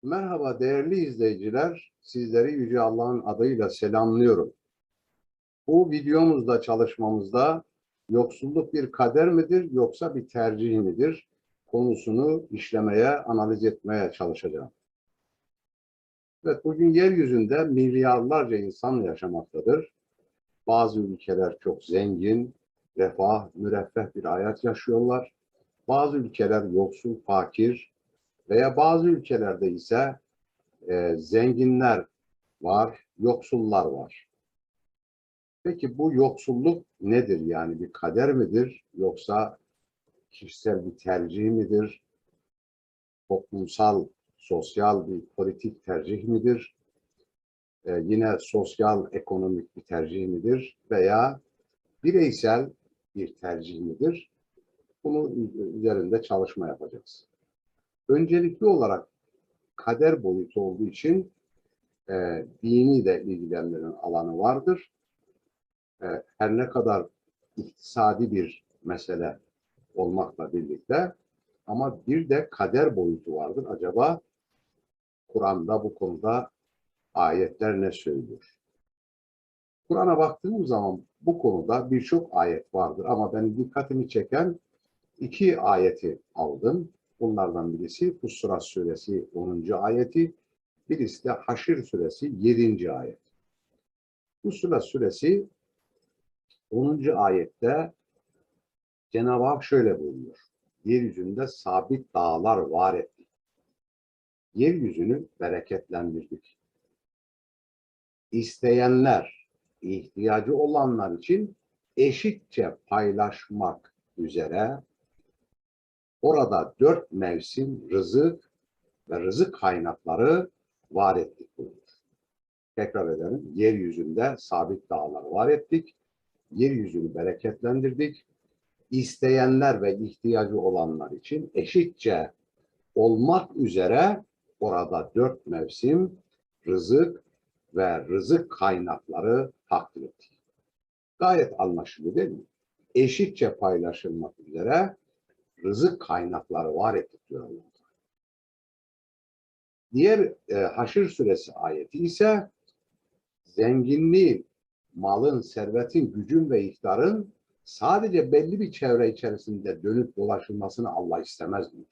Merhaba değerli izleyiciler, sizleri Yüce Allah'ın adıyla selamlıyorum. Bu videomuzda, çalışmamızda yoksulluk bir kader midir yoksa bir tercih midir konusunu işlemeye, analiz etmeye çalışacağım. Evet, bugün yeryüzünde milyarlarca insan yaşamaktadır. Bazı ülkeler çok zengin, refah, müreffeh bir hayat yaşıyorlar. Bazı ülkeler yoksul, fakir veya bazı ülkelerde ise zenginler var, yoksullar var. Peki bu yoksulluk nedir? Yani bir kader midir? Yoksa kişisel bir tercih midir? Toplumsal, sosyal bir politik tercih midir? Yine sosyal, ekonomik bir tercih midir? Veya bireysel bir tercih midir? Bunun üzerinde çalışma yapacağız. Öncelikli olarak kader boyutu olduğu için dini de ilgilendiren alanı vardır. Her ne kadar iktisadi bir mesele olmakla birlikte ama bir de kader boyutu vardır. Acaba Kur'an'da bu konuda ayetler ne söylüyor? Kur'an'a baktığımız zaman bu konuda birçok ayet vardır ama benim dikkatimi çeken iki ayeti aldım. Bunlardan birisi Fussilet suresi 10. ayeti, birisi de Haşr suresi 7. ayet. Fussilet suresi 10. ayette Cenab-ı Hak şöyle buyuruyor. Yeryüzünde sabit dağlar var ettik. Yeryüzünü bereketlendirdik. İsteyenler, ihtiyacı olanlar için eşitçe paylaşmak üzere orada 4 mevsim rızık ve rızık kaynakları var ettik buyuruyor. Tekrar edelim. Yeryüzünde sabit dağlar var ettik. Yeryüzünü bereketlendirdik. İsteyenler ve ihtiyacı olanlar için eşitçe olmak üzere orada 4 mevsim rızık ve rızık kaynakları takdir ettik. Gayet anlaşılıyor değil mi? Eşitçe paylaşılmak üzere rızık kaynakları var ettik diyor Allah. Diğer Haşr suresi ayeti ise zenginliğin, malın, servetin, gücün ve iktidarın sadece belli bir çevre içerisinde dönüp dolaşılmasını Allah istemez diyor.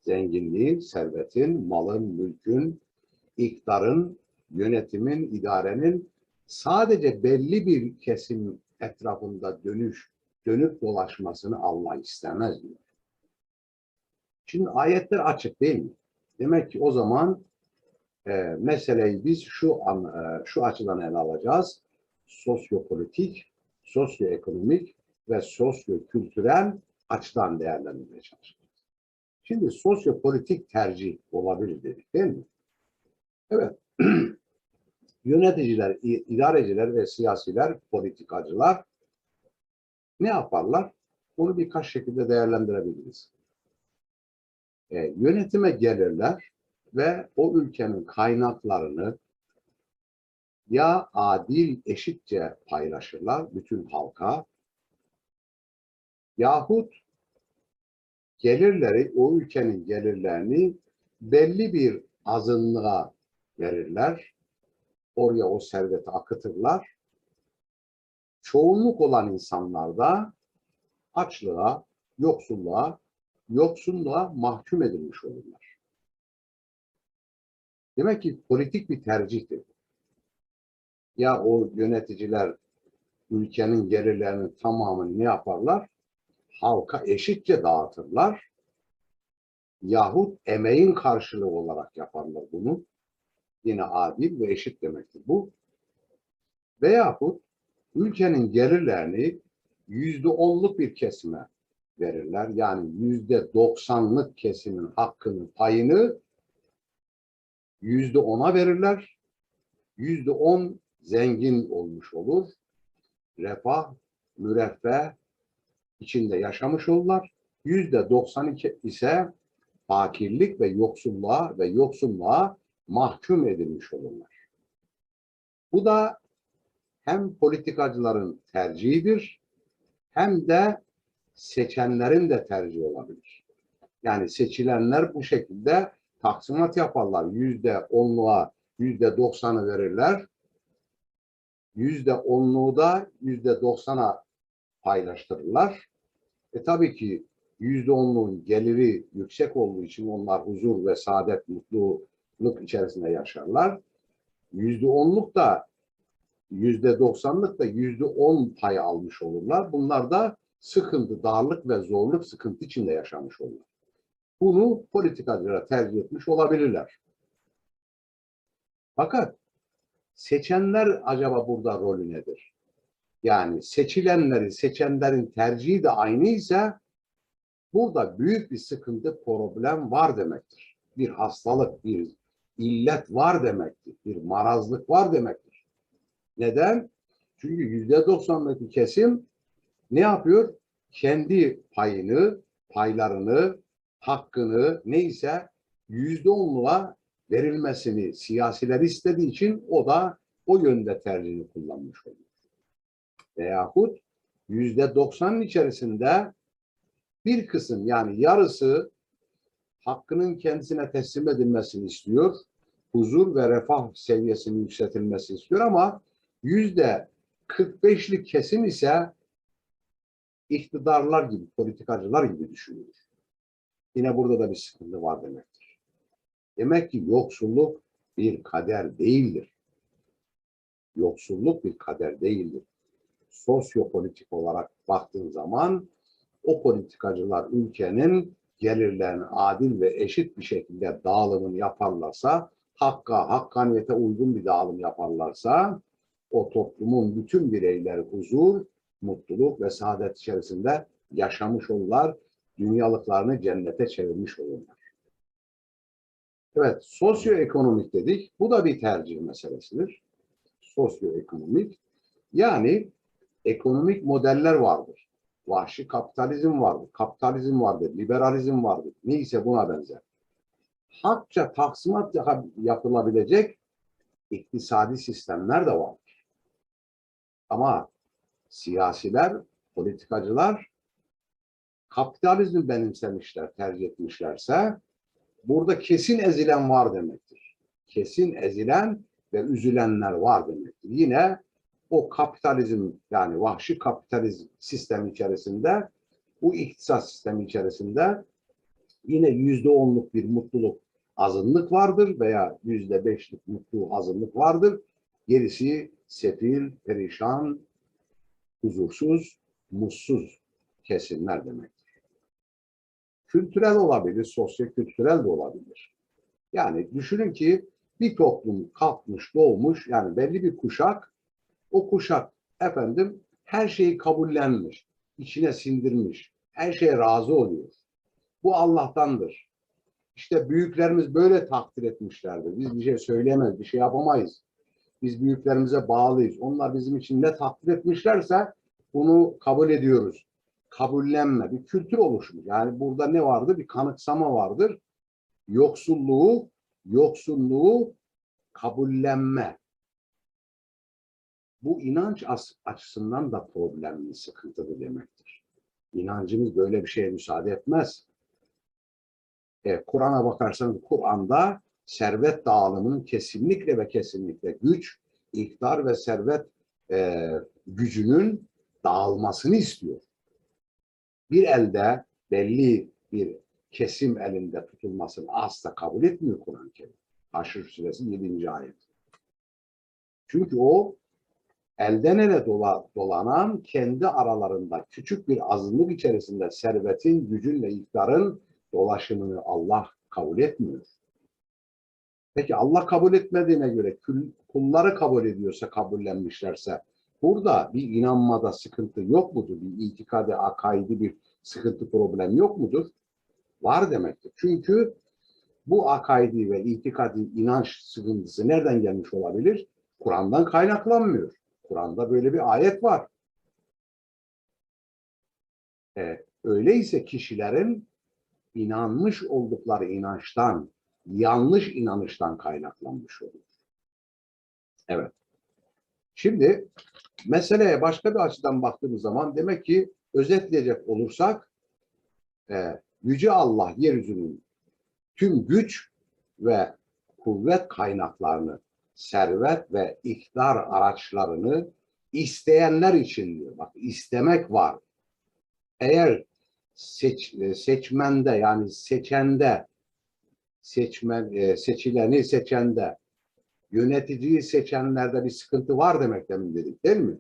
Zenginliğin, servetin, malın, mülkün, iktidarın, yönetimin, idarenin sadece belli bir kesim etrafında dönüp dolaşmasını Allah istemez diyor. Şimdi ayetler açık değil mi? Demek ki o zaman meseleyi biz şu açıdan ele alacağız. Sosyopolitik, sosyoekonomik ve sosyokültürel açıdan değerlendirmeye çalışacağız. Şimdi sosyopolitik tercih olabilir dedik değil mi? Evet. Yöneticiler, idareciler ve siyasiler, politikacılar ne yaparlar? Bunu birkaç şekilde değerlendirebiliriz. Yönetime gelirler ve o ülkenin kaynaklarını ya adil, eşitçe paylaşırlar bütün halka yahut gelirleri, o ülkenin gelirlerini belli bir azınlığa verirler. Oraya o serveti akıtırlar. Çoğunluk olan insanlar da açlığa, yoksulluğa mahkum edilmiş olurlar. Demek ki politik bir tercihtir. Ya o yöneticiler ülkenin gelirlerinin tamamını ne yaparlar? Halka eşitçe dağıtırlar. Yahut emeğin karşılığı olarak yaparlar bunu. Yine adil ve eşit demektir bu. Veyahut ülkenin gelirlerini %10'luk bir kesime verirler. Yani %90'lık kesimin hakkını, payını %10'a verirler. %10 zengin olmuş olur. Refah, müreffeh içinde yaşamış olurlar. %92 ise fakirlik ve yoksulluğa mahkum edilmiş olurlar. Bu da hem politikacıların tercihidir hem de seçenlerin de tercihi olabilir. Yani seçilenler bu şekilde taksimat yaparlar. %10'luğa %90'ı verirler. %10'luğu da %90'a paylaştırırlar. Tabii ki %10'luğun geliri yüksek olduğu için onlar huzur ve saadet, mutluluk içerisinde yaşarlar. %10'luk da %90'lık da %10 pay almış olurlar. Bunlar da sıkıntı, darlık ve zorluk sıkıntı içinde yaşamış olurlar. Bunu politikacılara tercih etmiş olabilirler. Fakat seçenler acaba burada rolü nedir? Yani seçenlerin tercihi de aynıysa burada büyük bir sıkıntı, problem var demektir. Bir hastalık, bir illet var demektir. Bir marazlık var demektir. Neden? Çünkü %90'lık kesim ne yapıyor? Kendi paylarını, hakkını neyse %10'luğa verilmesini siyasiler istediği için o da o yönde tercihini kullanmış oluyor. Veyahut %90'ın içerisinde bir kısım yani yarısı hakkının kendisine teslim edilmesini istiyor. Huzur ve refah seviyesinin yükseltilmesini istiyor ama %45'lik kesim ise iktidarlar gibi, politikacılar gibi düşünülür. Yine burada da bir sıkıntı var demektir. Demek ki yoksulluk bir kader değildir. Yoksulluk bir kader değildir. Sosyopolitik olarak baktığın zaman o politikacılar ülkenin gelirlerini adil ve eşit bir şekilde dağılımını yaparlarsa, hakkaniyete uygun bir dağılım yaparlarsa, o toplumun bütün bireyleri huzur, mutluluk ve saadet içerisinde yaşamış olurlar, dünyalıklarını cennete çevirmiş olurlar. Evet, sosyoekonomik dedik. Bu da bir tercih meselesidir. Sosyoekonomik. Yani ekonomik modeller vardır. Vahşi kapitalizm vardır, kapitalizm vardır, liberalizm vardır. Neyse buna benzer. Hakça taksimat yapılabilecek iktisadi sistemler de vardır. Ama siyasiler, politikacılar kapitalizmi benimsemişler, tercih etmişlerse burada kesin ezilen var demektir. Kesin ezilen ve üzülenler var demektir. Yine o kapitalizm yani vahşi kapitalizm sistemi içerisinde bu iktisat sistemi içerisinde yine %10'luk bir mutluluk azınlık vardır veya %5'lik mutluluk azınlık vardır. Gerisi sefil, perişan, huzursuz, mutsuz kesimler demektir. Kültürel olabilir, sosyo-kültürel de olabilir. Yani düşünün ki bir toplum kalkmış, doğmuş, yani belli bir kuşak, o kuşak efendim her şeyi kabullenmiş, içine sindirmiş, her şeye razı oluyor. Bu Allah'tandır. İşte büyüklerimiz böyle takdir etmişlerdir. Biz bir şey söyleyemez, bir şey yapamayız. Biz büyüklerimize bağlıyız. Onlar bizim için ne takdir etmişlerse bunu kabul ediyoruz. Kabullenme, bir kültür oluşmuş. Yani burada ne vardır? Bir kanıksama vardır. Yoksulluğu kabullenme. Bu inanç açısından da problemli, sıkıntılı demektir. İnancımız böyle bir şeye müsaade etmez. Kur'an'a bakarsanız Kur'an'da servet dağılımının kesinlikle ve kesinlikle güç, iktidar ve servet gücünün dağılmasını istiyor. Bir elde belli bir kesim elinde tutulmasını asla kabul etmiyor Kur'an-ı Kerim. Haşr suresi 7. ayet. Çünkü o elden ele dolanan kendi aralarında küçük bir azınlık içerisinde servetin, gücün ve iktidarın dolaşımını Allah kabul etmiyor. Peki Allah kabul etmediğine göre kulları kabul ediyorsa, kabullenmişlerse burada bir inanmada sıkıntı yok mudur? Bir itikadi, akaidi bir sıkıntı, problem yok mudur? Var demektir. Çünkü bu akaidi ve itikadi inanç sıkıntısı nereden gelmiş olabilir? Kur'an'dan kaynaklanmıyor. Kur'an'da böyle bir ayet var. Öyleyse kişilerin inanmış oldukları inançtan, yanlış inanıştan kaynaklanmış olur. Evet. Şimdi meseleye başka bir açıdan baktığımız zaman demek ki özetleyecek olursak Yüce Allah yeryüzünün tüm güç ve kuvvet kaynaklarını, servet ve iktidar araçlarını isteyenler için diyor. Bak, istemek var. Eğer seçmende, yani seçende, seçileni seçende, yöneticiyi seçenlerde bir sıkıntı var demek, demin dedik değil mi?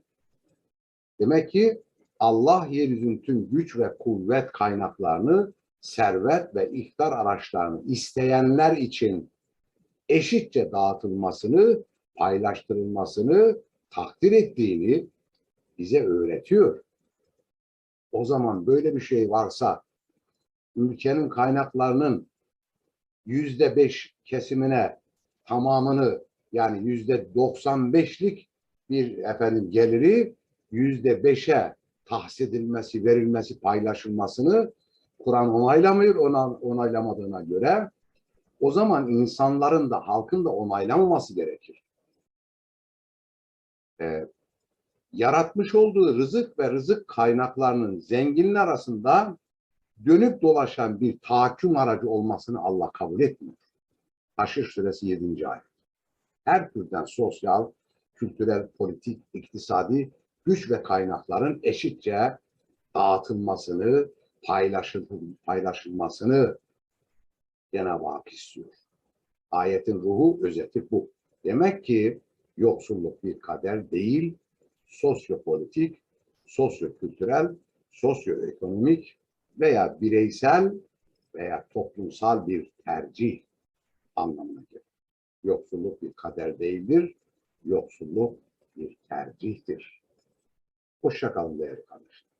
Demek ki Allah yeryüzünün tüm güç ve kuvvet kaynaklarını, servet ve iktidar araçlarını isteyenler için eşitçe dağıtılmasını, paylaştırılmasını takdir ettiğini bize öğretiyor. O zaman böyle bir şey varsa, ülkenin kaynaklarının %5 kesimine tamamını, yani %95'lik bir geliri %5'e tahsis edilmesi, verilmesi, paylaşılmasını Kur'an onaylamıyor. Onaylamadığına göre o zaman insanların da, halkın da onaylamaması gerekir. Yaratmış olduğu rızık ve rızık kaynaklarının zenginler arasında dönüp dolaşan bir tahakküm aracı olmasını Allah kabul etmiyor. Haşr suresi 7. ayet. Her türden sosyal, kültürel, politik, iktisadi güç ve kaynakların eşitçe dağıtılmasını, paylaşılmasını Cenab-ı Hak istiyor. Ayetin ruhu, özeti bu. Demek ki yoksulluk bir kader değil, sosyopolitik, sosyokültürel, sosyoekonomik veya bireysel veya toplumsal bir tercih anlamına gelir. Yoksulluk bir kader değildir, yoksulluk bir tercihtir. Hoşça kalın değerli kardeşler.